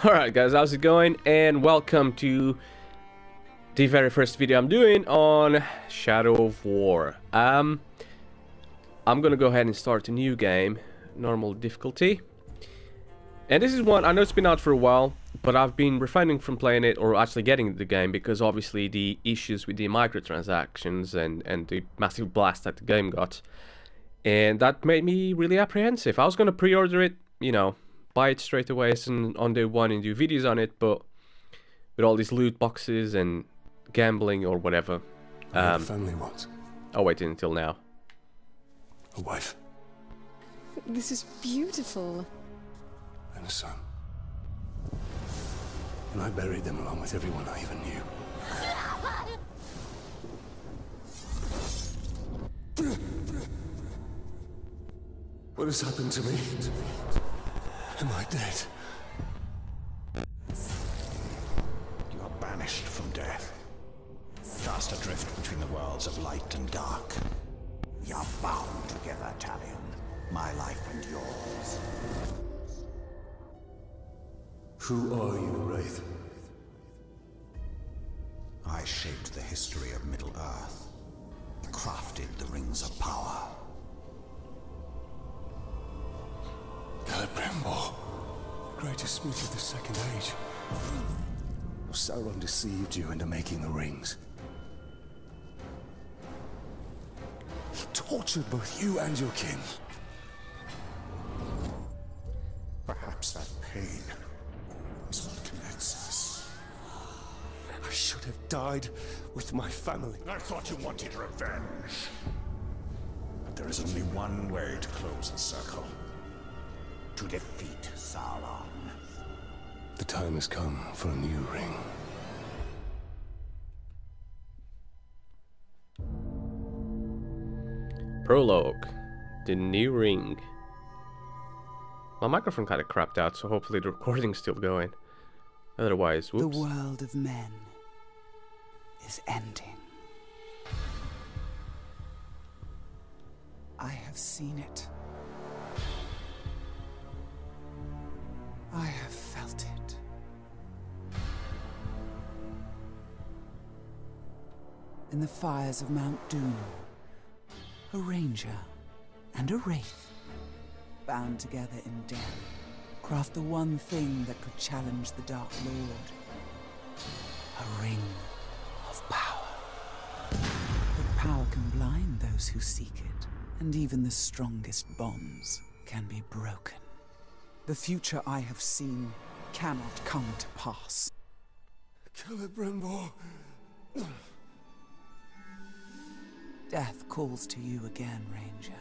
Alright guys, how's it going? And welcome to the very first video I'm doing on Shadow of War. I'm gonna go ahead and start a new game, normal difficulty. And this is one, I know it's been out for a while, but I've been refraining from playing it or actually getting the game because obviously the issues with the microtransactions and the massive blast that the game got. And that made me really apprehensive. I was gonna pre-order it, you know, buy it straight away and on day one and do videos on it, but with all these loot boxes and gambling or whatever. Family wants I'll wait until now. a wife This is beautiful. and a son. And I buried them along with everyone I even knew. What has happened to me? Am I dead? You are banished from death. Cast adrift between the worlds of light and dark. We are bound together, Talion. My life and yours. Who are you, Wraith? I shaped the history of Middle-earth. Crafted the rings of power. Celebrimbor, the greatest smith of the Second Age. Sauron deceived you into making the rings. He tortured both you and your kin. Perhaps that pain is what connects us. I should have died with my family. I thought you wanted revenge. But there is only one way to close the circle. To defeat Sauron. The time has come for a new ring. Prologue. The new ring. My microphone kind of crapped out, so hopefully the recording's still going. Otherwise, whoops. The world of men is ending. I have seen it. I have felt it. In the fires of Mount Doom, a ranger and a wraith, bound together in death, craft the one thing that could challenge the Dark Lord. A ring of power. But power can blind those who seek it, and even the strongest bonds can be broken. The future I have seen cannot come to pass. Celebrimbor. Death calls to you again, Ranger.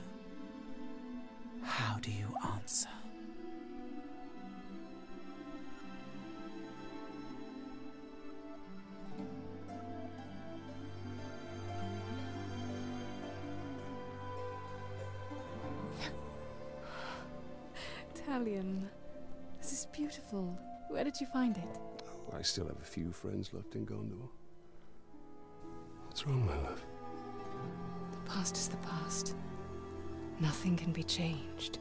How do you answer? Talion, this is beautiful. Where did you find it? I still have a few friends left in Gondor. What's wrong, my love? The past is the past. Nothing can be changed.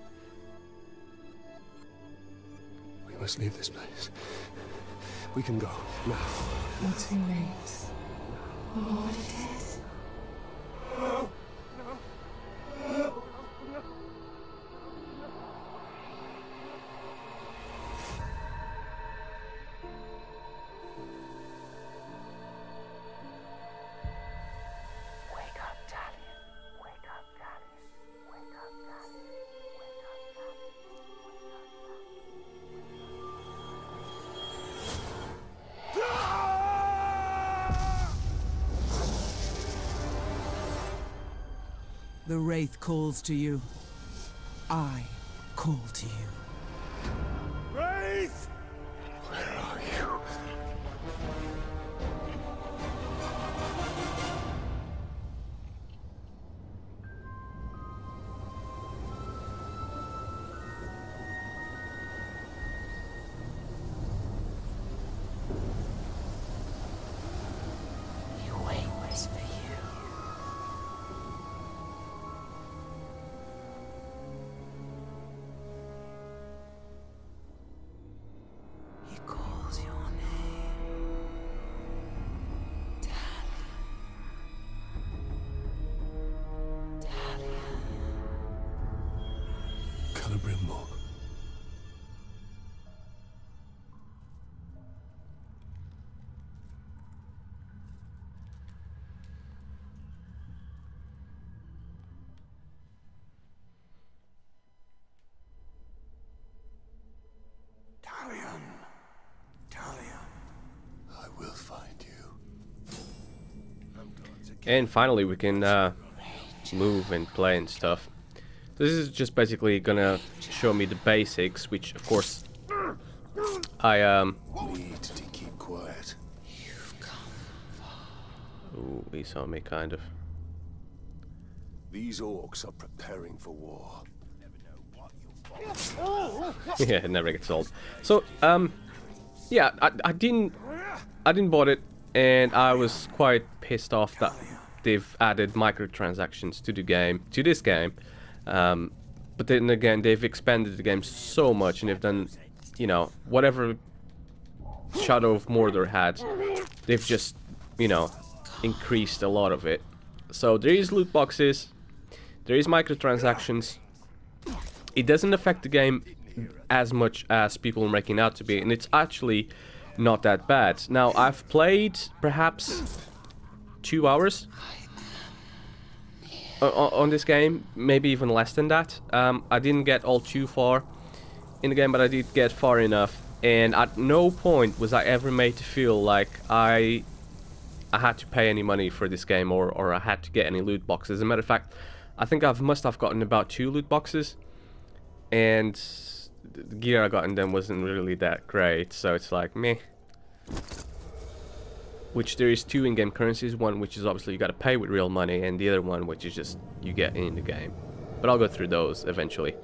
We must leave this place. We can go now. Not too late. Lord, it is. The Wraith calls to you. I call to you. Wraith! Where are you? You wait was for you. And finally we can move and play and stuff. This is just basically gonna show me the basics, which of course I Need to keep quiet. Ooh, he saw me kind of. These orcs are preparing for war. Yeah, it never gets old. So yeah, I didn't bought it, and I was quite pissed off that they've added microtransactions to the game, to this game. But then again, they've expanded the game so much, and they've done, you know, whatever Shadow of Mordor had, they've just, you know, increased a lot of it. So there is loot boxes, there is microtransactions. It doesn't affect the game as much as people are making out to be, and it's actually not that bad. Now, I've played perhaps 2 hours on this game, maybe even less than that. I didn't get all too far in the game, but I did get far enough, and at no point was I ever made to feel like I had to pay any money for this game, or I had to get any loot boxes. As a matter of fact, I think I must have gotten about 2 loot boxes, and the gear I got in them wasn't really that great, so it's like, meh. Which there is 2 in-game currencies, one which is obviously you gotta pay with real money, and the other one which is just you get in the game. But I'll go through those eventually.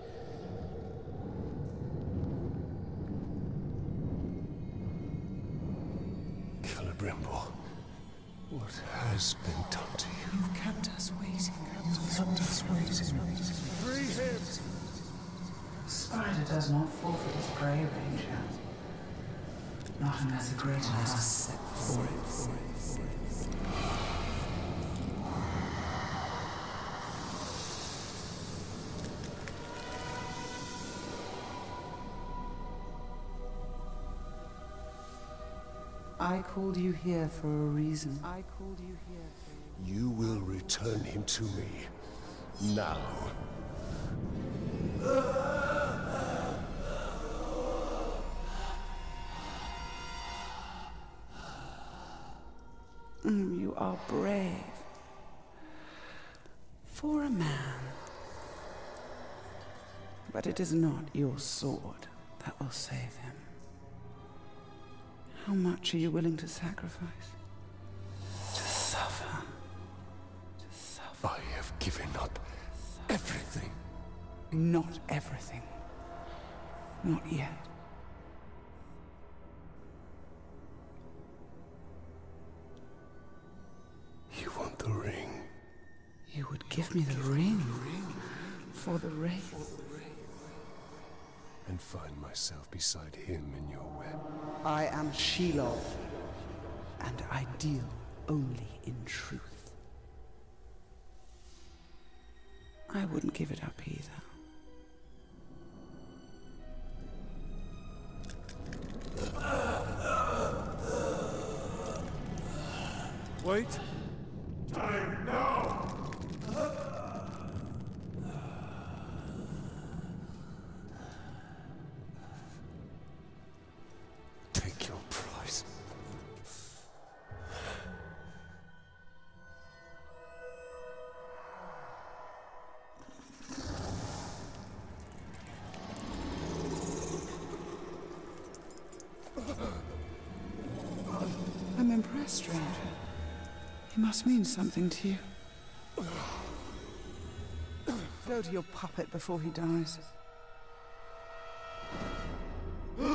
Celebrimbo, what has been done to you? You've kept us waiting. Free him! Spider does not forfeit his prey, Ranger. Not unless a greater has to set for it. I called you here for a reason. You will return him to me. Now. You are brave. For a man. But it is not your sword that will save him. How much are you willing to sacrifice? To suffer. I have given up everything. Not everything. Not yet. You want the ring? You would give me the ring for the wraith. And find myself beside him in your web. I am Shelob, and I deal only in truth. I wouldn't give it up either. Wait! Time now! Take your prize. I'm impressed, stranger. He must mean something to you. Go to your puppet before he dies. You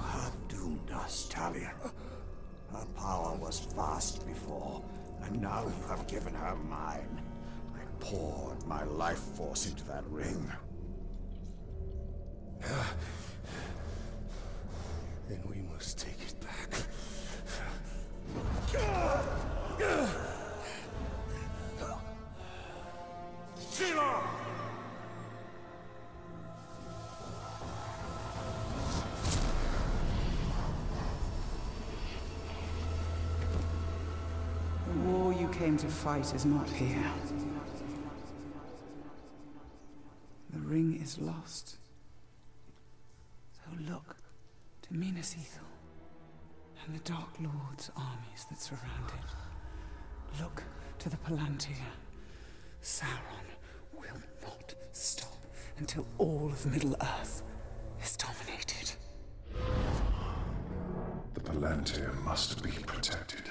have doomed us, Talion. Her power was vast before, and now you have given her mine. I poured my life force into that ring. Then we must take it back. Sheila! The war you came to fight is not here. The ring is lost. So look to Minas Ithil and the Dark Lord's armies that surround it. Look to the Palantir. Sauron will not stop until all of Middle-earth is dominated. The Palantir must be protected.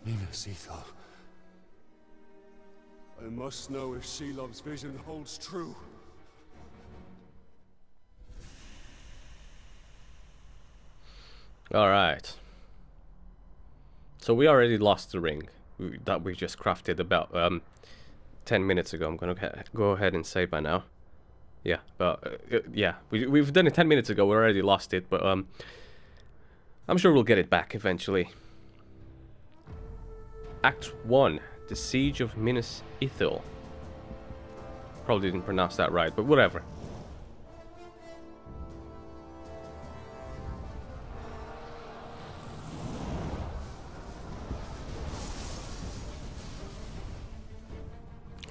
Minas Ithil. I must know if Shelob's vision holds true. Alright. So we already lost the ring that we just crafted about 10 minutes ago. I'm gonna go ahead and say by now. Yeah, but yeah, we've done it 10 minutes ago. We already lost it, but I'm sure we'll get it back eventually. Act 1, the Siege of Minas Ithil. Probably didn't pronounce that right, but whatever.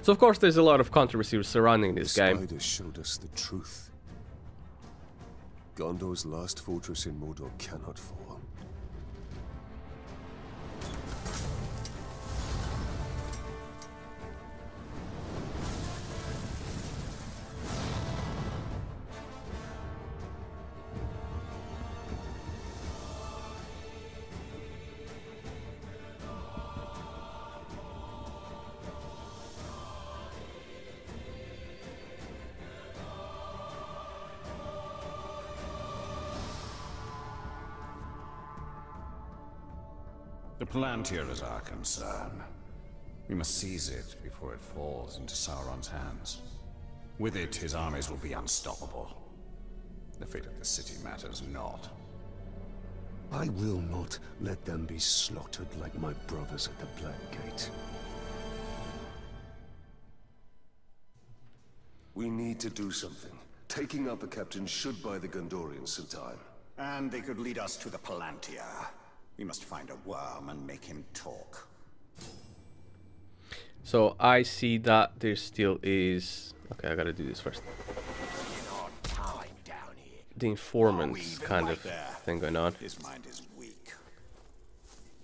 So of course there's a lot of controversy surrounding this game. The spider showed us the truth. Gondor's last fortress in Mordor cannot fall. The Palantir is our concern. We must seize it before it falls into Sauron's hands. With it, his armies will be unstoppable. The fate of the city matters not. I will not let them be slaughtered like my brothers at the Black Gate. We need to do something. Taking out the captain should buy the Gondorians some time. And they could lead us to the Palantir. We must find a worm and make him talk. So I see that there still is... Okay, I gotta do this first. The informant kind of thing going on. His mind is weak.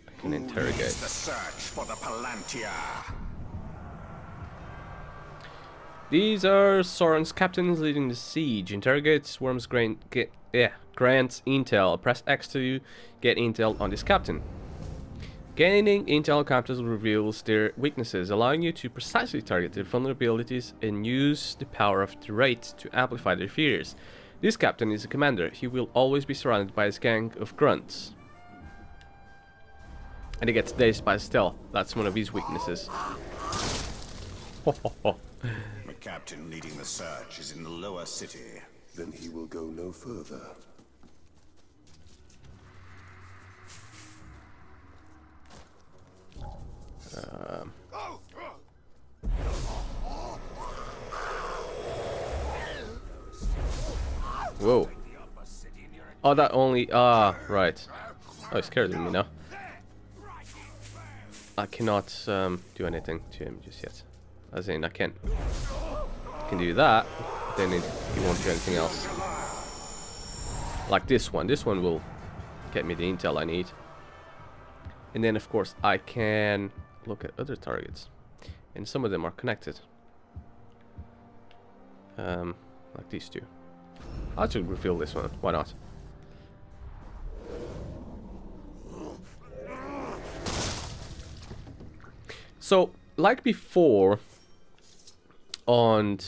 I can interrogate. The search for the Palantir. These are Sauron's captains leading the siege. Interrogate Worm's grants intel. Press X to get intel on this captain. Gaining intel captains reveals their weaknesses, allowing you to precisely target their vulnerabilities and use the power of the Wraith to amplify their fears. This captain is a commander. He will always be surrounded by his gang of grunts. And he gets dazed by stealth. That's one of his weaknesses. The captain leading the search is in the lower city. Then he will go no further. Whoa. Oh, that only... right. Oh, he's scared of me now. I cannot do anything to him just yet. As in, I can do that, then he won't do anything else. Like this one. This one will get me the intel I need. And then, of course, I can look at other targets. And some of them are connected. Like these two. I should reveal this one. Why not? So, like before, on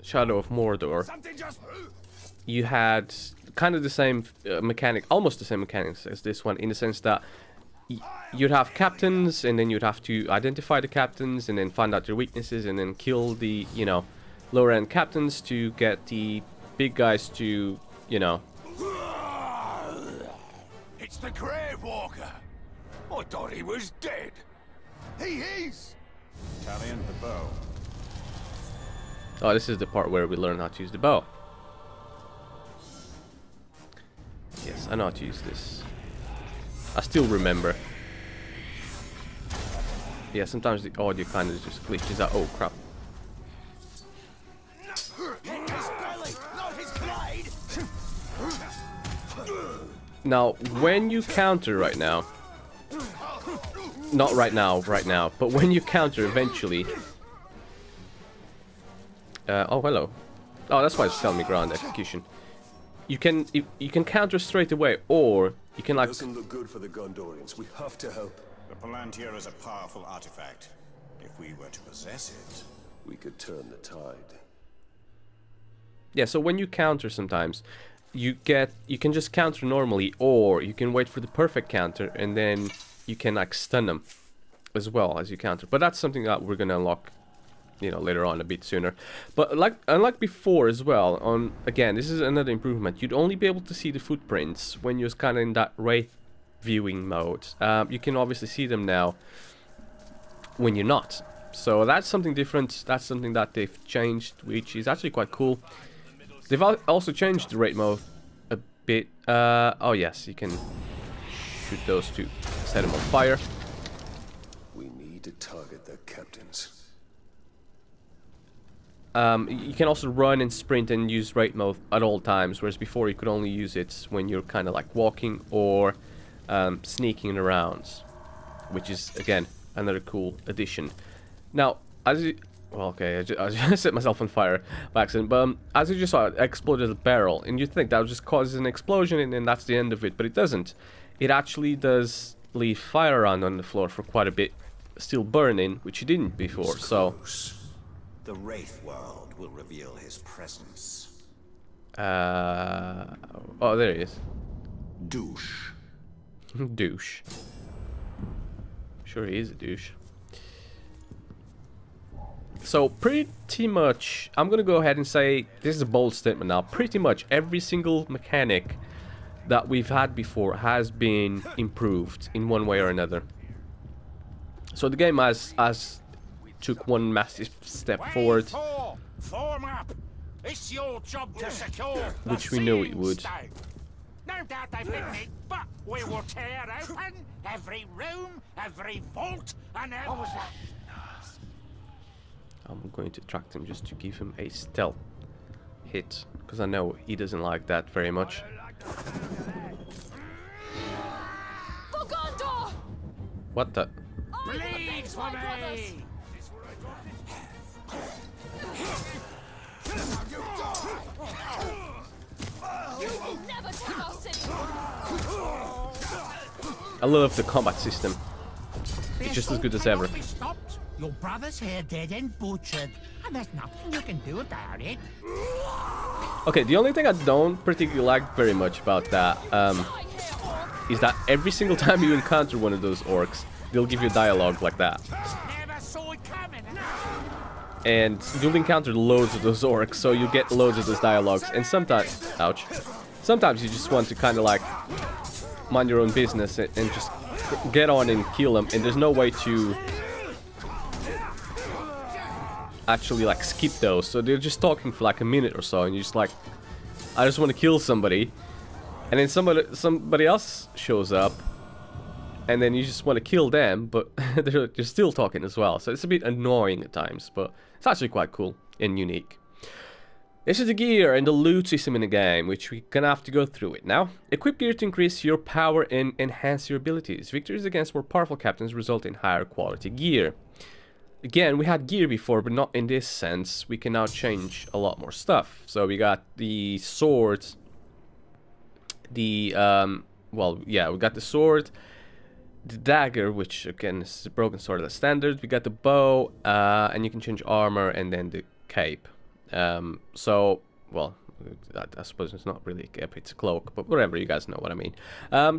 Shadow of Mordor, you had kind of the same mechanic, almost the same mechanics as this one, in the sense that you'd have captains, and then you'd have to identify the captains, and then find out their weaknesses, and then kill the, you know, lower end captains to get the big guys to, you know. It's the Grave Walker. I thought he was dead. He is. Talion, the bow. Oh, this is the part where we learn how to use the bow. Yes, I know how to use this. I still remember. Yeah, sometimes the audio kind of just glitches out. Oh, crap. Now, when you counter right now... Not right now, but when you counter eventually... oh, hello. Oh, that's why it's telling me ground execution. You can counter straight away, or you can like... Doesn't look good for the Gondorians. We have to help. The Palantir is a powerful artifact. If we were to possess it, We could turn the tide. Yeah, so when you counter sometimes, you can just counter normally, or you can wait for the perfect counter, and then you can like stun them as well as you counter. But that's something that we're gonna unlock, you know, later on a bit sooner. But unlike before as well, again, this is another improvement. You'd only be able to see the footprints when you're kind of in that wraith viewing mode. You can obviously see them now when you're not. So that's something different. That's something that they've changed, which is actually quite cool. They've also changed the raid mode a bit. Oh yes, you can shoot those to set them on fire. We need to target their captains. You can also run and sprint and use raid mode at all times, whereas before you could only use it when you're kind of like walking or sneaking around, which is again another cool addition. Now, as you... Well, okay, I just set myself on fire by accident, but as you just saw, it exploded a barrel, and you think that just causes an explosion and then that's the end of it, but it doesn't. It actually does leave fire around on the floor for quite a bit, still burning, which it didn't before, so... the Wraith world will reveal his presence. Oh, there he is. Douche. Douche. Sure he is a douche. So pretty much, I'm gonna go ahead and say, this is a bold statement now, pretty much every single mechanic that we've had before has been improved in one way or another. So the game has took one massive step forward, form up. It's your job to secure which we knew it would. No doubt they've hidden it, but we will tear open every room, every vault, and every... What was that? I'm going to track him just to give him a stealth hit, because I know he doesn't like that very much. What the? Bleed for me! I love the combat system. It's just as good as ever. Your brother's here dead and butchered, and there's nothing you can do about it. Okay, the only thing I don't particularly like very much about that is that every single time you encounter one of those orcs, they'll give you dialogue like that. Never saw it coming. And you'll encounter loads of those orcs, so you'll get loads of those dialogues. And sometimes, ouch, sometimes you just want to kind of like mind your own business and just get on and kill them, and there's no way to actually like skip those, so they're just talking for like a minute or so, and you're just like, I just want to kill somebody, and then somebody else shows up, and then you just want to kill them, but they're still talking as well, so it's a bit annoying at times, but it's actually quite cool and unique. This is the gear and the loot system in the game, which we're gonna have to go through it now. Equip gear to increase your power and enhance your abilities. Victories against more powerful captains result in higher quality gear. Again, we had gear before, but not in this sense. We can now change a lot more stuff. So we got the sword, the, well, yeah, we got the sword, the dagger, which again is a broken sword as standard. We got the bow, and you can change armor, and then the cape. So, well, I suppose it's not really a cape, it's a cloak, but whatever, you guys know what I mean.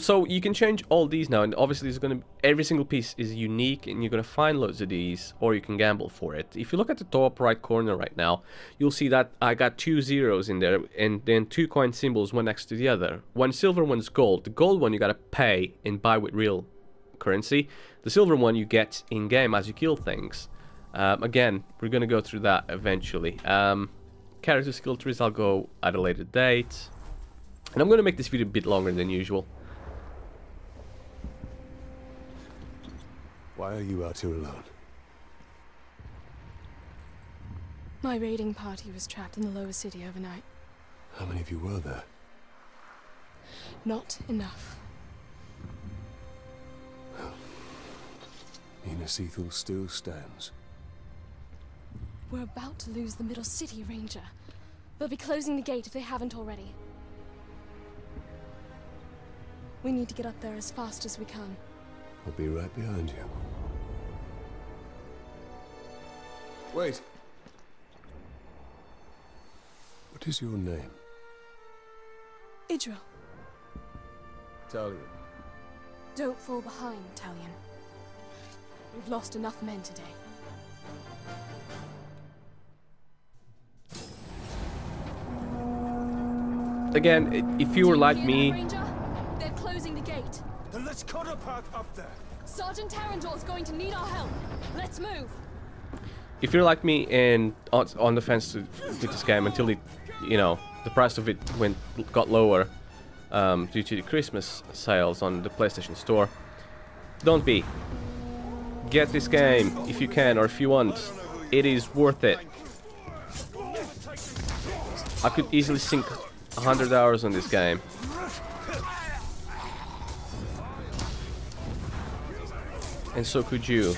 So you can change all these now, and obviously there's gonna, every single piece is unique, and you're gonna find loads of these, or you can gamble for it. If you look at the top right corner right now, you'll see that I got 2 zeros in there, and then 2 coin symbols, one next to the other. One silver, one's gold. The gold one you gotta pay and buy with real currency. The silver one you get in game as you kill things. Again, we're gonna go through that eventually. Character skill trees I'll go at a later date. And I'm gonna make this video a bit longer than usual. Why are you out here alone? My raiding party was trapped in the lower city overnight. How many of you were there? Not enough. Minas Ithil still stands. We're about to lose the middle city, Ranger. They'll be closing the gate if they haven't already. We need to get up there as fast as we can. I'll be right behind you. Wait. What is your name? Idril, Talion. don't fall behind, Talion. We've lost enough men today. Again, if you were like me, Ranger, they're closing the gate. Then let's cut a path up there. Sergeant Tarandor's going to need our help. Let's move. if you're like me and on the fence with this game until it, you know, the price of it got lower due to the Christmas sales on the PlayStation Store, don't be. Get this game if you can or if you want. It is worth it. I could easily sink 100 hours on this game. And so could you.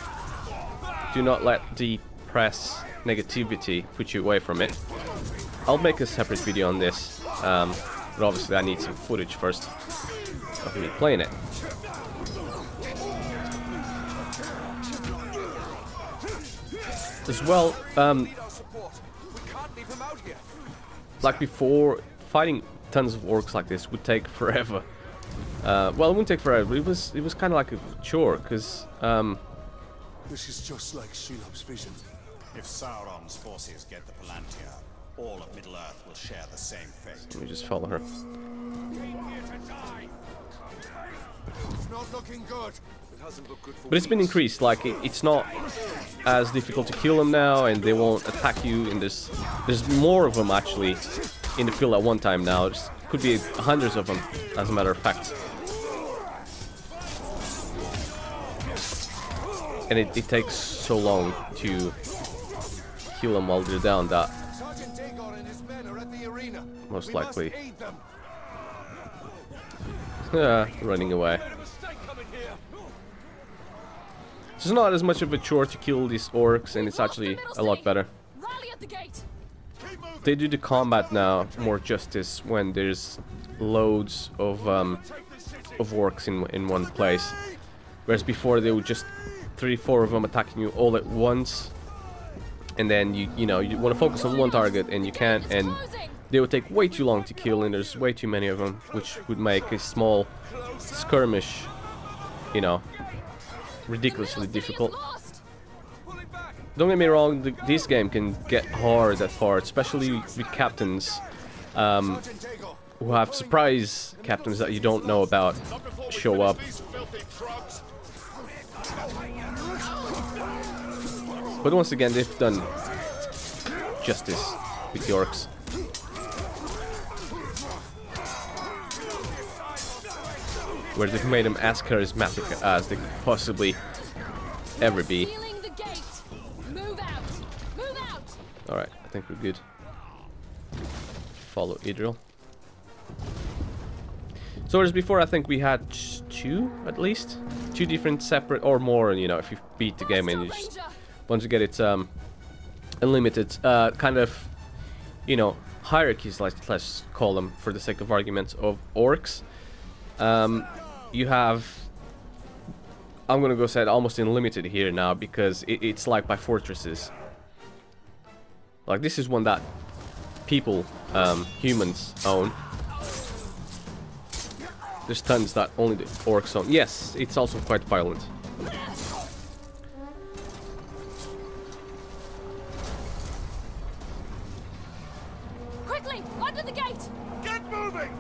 Do not let the press negativity put you away from it. I'll make a separate video on this, but obviously I need some footage first of me playing it. As well, like before, fighting tons of orcs like this would take forever. Well, it wouldn't take forever. It was kind of like a chore, because This is just like Shelob's vision. If Sauron's forces get the Palantir, all of Middle-earth will share the same fate. let me just follow her. It's not looking good. It hasn't looked good for But it's been increased. Like it's not as difficult to kill them now, and they won't attack you. And there's more of them actually in the field at one time now. There could be hundreds of them, as a matter of fact. And it takes so long to kill them while they're down that Sergeant Dagon and his men are at the arena. most likely Aid them. running away. It's not as much of a chore to kill these orcs, and it's actually a lot better. Rally at the gate. They do the combat now more justice when there's loads of orcs in one place, whereas before they would just 3-4 of them attacking you all at once, and then you know you want to focus on one target and you can't, and they would take way too long to kill, and there's way too many of them, which would make a small skirmish, you know, ridiculously difficult. Don't get me wrong, this game can get hard at parts, especially with captains who have surprise captains that you don't know about show up. But once again, they've done justice with the orcs. Where they've made them as charismatic as they could possibly ever be. Alright, I think we're good. Follow Idril. So as before, I think we had two, at least? Two different separate, or more, you know, if you beat the game and you just want to get it unlimited, kind of, you know, hierarchies, let's call them, for the sake of argument, of orcs. You have, I'm gonna go say almost unlimited here now, because it's like by fortresses. Like this is one that people, humans own. There's tons that only the orcs own. Yes, it's also quite violent. Quickly, under the gate! Get moving!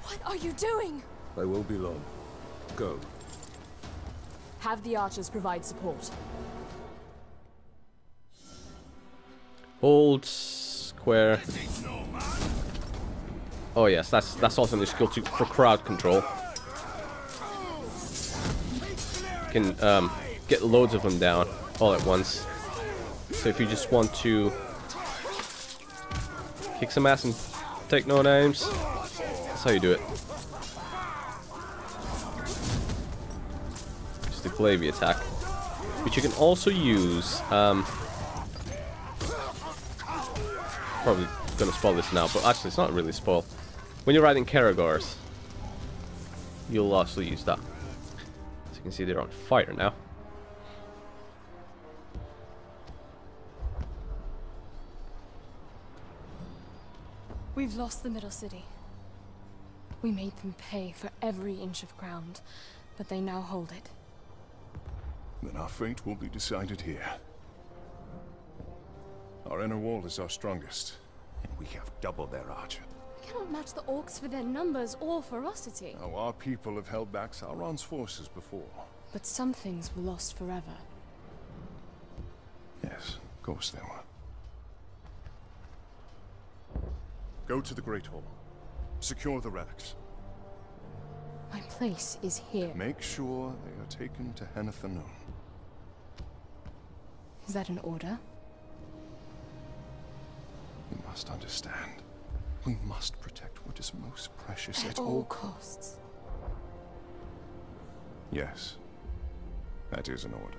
What are you doing? I won't be long. Go. Have the archers provide support. Hold square. Oh yes, that's also a new skill for crowd control. You can get loads of them down all at once. So if you just want to kick some ass and take no names, that's how you do it. Just the glaive attack, which you can also use. Probably gonna spoil this now, but actually it's not really spoil. When you're riding Caragors, you'll also use that. As you can see, they're on fire now. We've lost the Middle City. We made them pay for every inch of ground, but they now hold it. Then our fate will be decided here. Our inner wall is our strongest, and we have double their archer. We cannot match the orcs for their numbers or ferocity. Now, our people have held back Sauron's forces before. But some things were lost forever. Yes, of course they were. Go to the Great Hall. Secure the relics. My place is here. Make sure they are taken to Henathanum. Is that an order? You must understand. We must protect what is most precious At all costs. Yes. That is an order.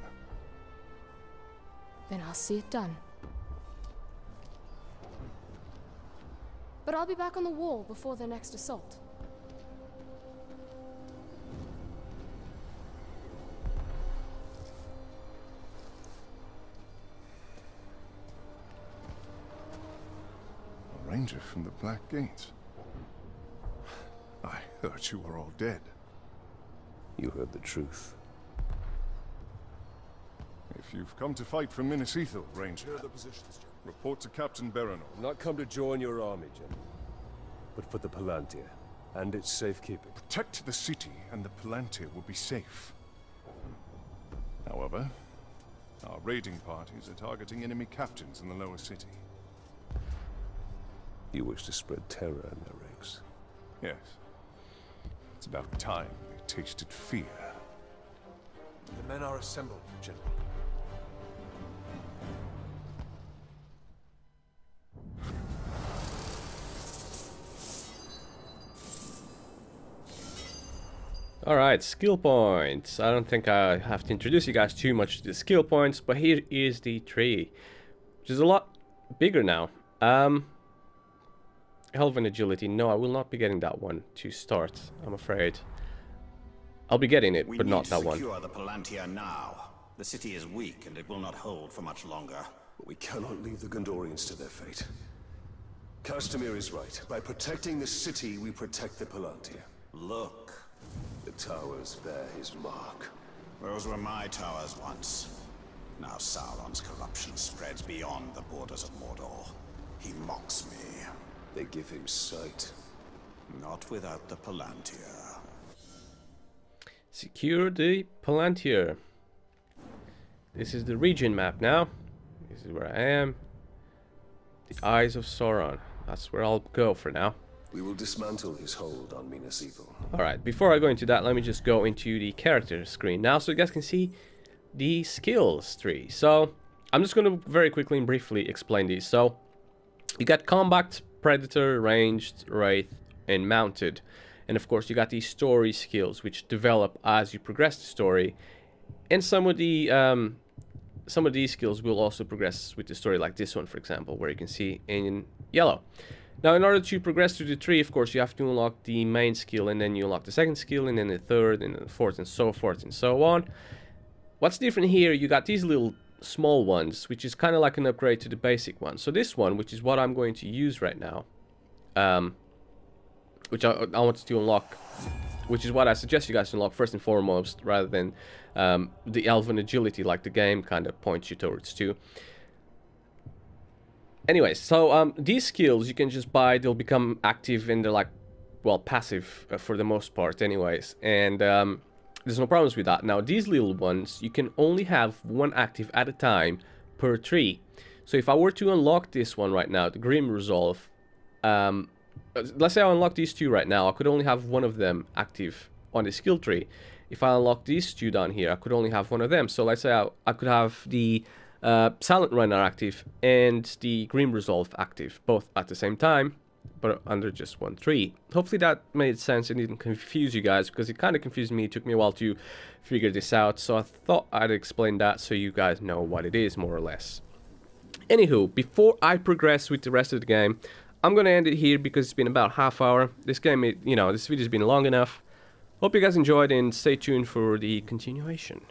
Then I'll see it done. But I'll be back on the wall before their next assault. A ranger from the Black Gates. I thought you were all dead. You heard the truth. If you've come to fight for Minas Ithil, Ranger, report to Captain Berenor. I've not come to join your army, General, but for the Palantir and its safekeeping. Protect the city, and the Palantir will be safe. However, our raiding parties are targeting enemy captains in the lower city. You wish to spread terror in their ranks. Yes. It's about time they tasted fear. The men are assembled, General. Alright, skill points. I don't think I have to introduce you guys too much to the skill points, but here is the tree, which is a lot bigger now. Elven agility. No, I will not be getting that one to start, I'm afraid. I'll be getting it, but not that one. We need to secure the Palantir now. The city is weak and it will not hold for much longer. But we cannot leave the Gondorians to their fate. Castamir is right. By protecting the city, we protect the Palantir. Look. The towers bear his mark. Those were my towers once. Now Sauron's corruption spreads beyond the borders of Mordor. He mocks me. They give him sight. Not without the Palantir. Secure the Palantir. This is the region map now. This is where I am. The Eyes of Sauron. That's where I'll go for now. We will dismantle his hold on Minas Ithil. Alright, before I go into that, let me just go into the character screen now so you guys can see the skills tree. So, I'm just going to very quickly and briefly explain these. So, you got combat, predator, ranged, wraith, and mounted. And of course, you got these story skills, which develop as you progress the story. And some of these skills will also progress with the story, like this one, for example, where you can see in yellow. Now, in order to progress through the tree, of course, you have to unlock the main skill, and then you unlock the second skill, and then the third, and then the fourth, and so forth, and so on. What's different here, you got these little small ones, which is kind of like an upgrade to the basic one. So this one, which is what I'm going to use right now, which I want to unlock, which is what I suggest you guys unlock first and foremost, rather than the elven agility, like the game kind of points you towards too. Anyways, so these skills you can just buy. They'll become active and they're like, well, passive for the most part anyways. And there's no problems with that. Now, these little ones, you can only have one active at a time per tree. So if I were to unlock this one right now, the Grim Resolve, let's say I unlock these two right now, I could only have one of them active on the skill tree. If I unlock these two down here, I could only have one of them. So let's say I could have the Silent Runner active and the Grim Resolve active, both at the same time, but under just one tree. Hopefully that made sense and didn't confuse you guys, because it kind of confused me. It took me a while to figure this out, so I thought I'd explain that so you guys know what it is, more or less. Anywho, before I progress with the rest of the game, I'm gonna end it here because it's been about half hour. This game, this video's been long enough. Hope you guys enjoyed and stay tuned for the continuation.